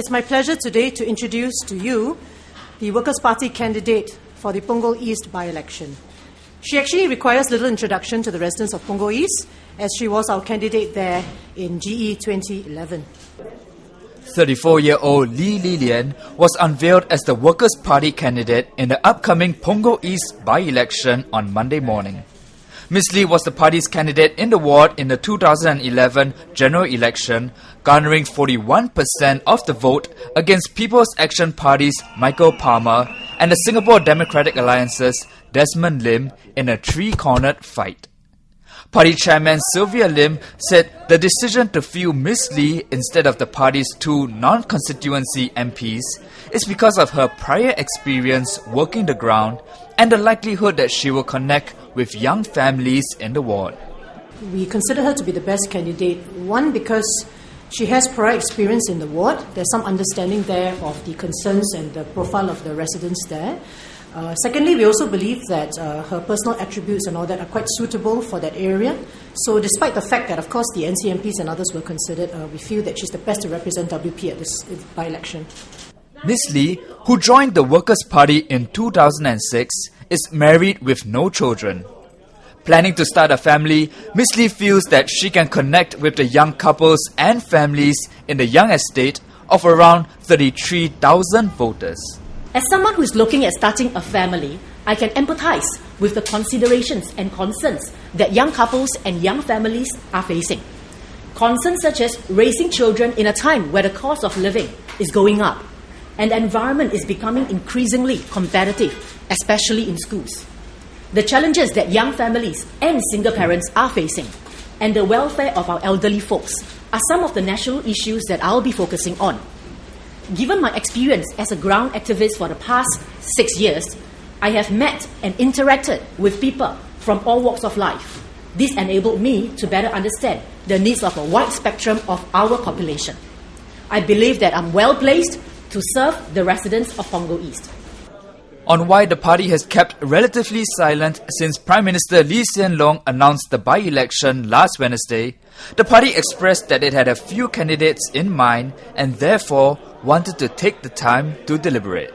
It's my pleasure today to introduce to you the Workers' Party candidate for the Punggol East by-election. She actually requires little introduction to the residents of Punggol East, as she was our candidate there in GE 2011. 34-year-old Lee Li Lian was unveiled as the Workers' Party candidate in the upcoming Punggol East by-election on Monday morning. Ms. Lee was the party's candidate in the ward in the 2011 general election, garnering 41% of the vote against People's Action Party's Michael Palmer and the Singapore Democratic Alliance's Desmond Lim in a three-cornered fight. Party chairman Sylvia Lim said the decision to field Ms. Lee instead of the party's two non-constituency MPs is because of her prior experience working the ground and the likelihood that she will connect with young families in the ward. We consider her to be the best candidate, one, because she has prior experience in the ward. There's some understanding there of the concerns and the profile of the residents there. Secondly, we also believe that her personal attributes and all that are quite suitable for that area. So despite the fact that, of course, the NCMPs and others were considered, we feel that she's the best to represent WP at this by-election. Ms. Lee, who joined the Workers' Party in 2006, is married with no children. Planning to start a family, Ms. Lee feels that she can connect with the young couples and families in the young estate of around 33,000 voters. As someone who is looking at starting a family, I can empathize with the considerations and concerns that young couples and young families are facing. Concerns such as raising children in a time where the cost of living is going up and the environment is becoming increasingly competitive, especially in schools. The challenges that young families and single parents are facing and the welfare of our elderly folks are some of the national issues that I'll be focusing on. Given my experience as a ground activist for the past 6 years, I have met and interacted with people from all walks of life. This enabled me to better understand the needs of a wide spectrum of our population. I believe that I'm well placed to serve the residents of Punggol East. On why the party has kept relatively silent since Prime Minister Lee Hsien Loong announced the by-election last Wednesday, the party expressed that it had a few candidates in mind and therefore wanted to take the time to deliberate.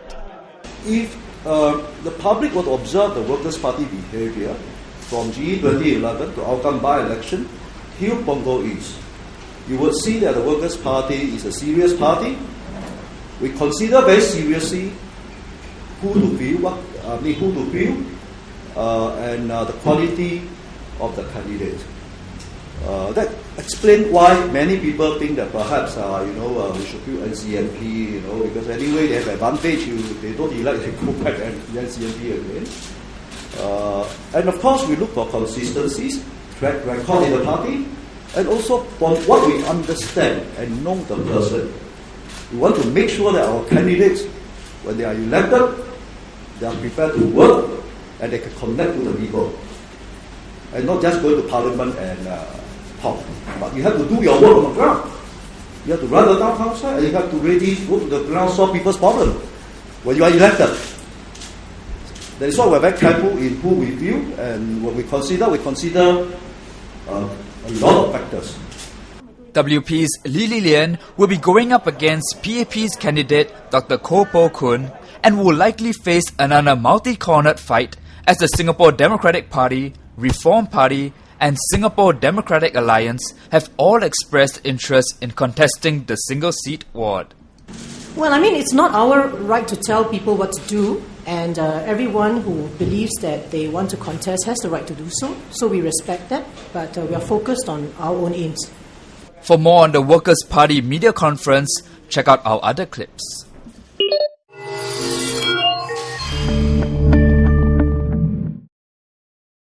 If the public were to observe the Workers' Party behavior from GE 2011 to outcome by-election till Punggol East, you would see that the Workers' Party is a serious party. We consider very seriously who to field, and the quality of the candidate. That explains why many people think that perhaps we should field NCMP, because anyway they have advantage. They don't elect, they go back and NCMP again. And of course we look for consistencies, track record in the party, and also from what we understand and know the person. We want to make sure that our candidates, when they are elected, they are prepared to work and they can connect to the people. And not just go to parliament and talk. But you have to do your work on the ground. You have to run the town council and you have to really go to the ground, solve people's problems when you are elected. That is why we are very careful in who we view, and when we consider a lot of factors. WP's Lee Li Lian will be going up against PAP's candidate Dr. Koh Poh Kun and will likely face another multi-cornered fight as the Singapore Democratic Party, Reform Party and Singapore Democratic Alliance have all expressed interest in contesting the single-seat ward. Well, it's not our right to tell people what to do, and everyone who believes that they want to contest has the right to do so. So we respect that, but we are focused on our own aims. For more on the Workers' Party media conference, check out our other clips.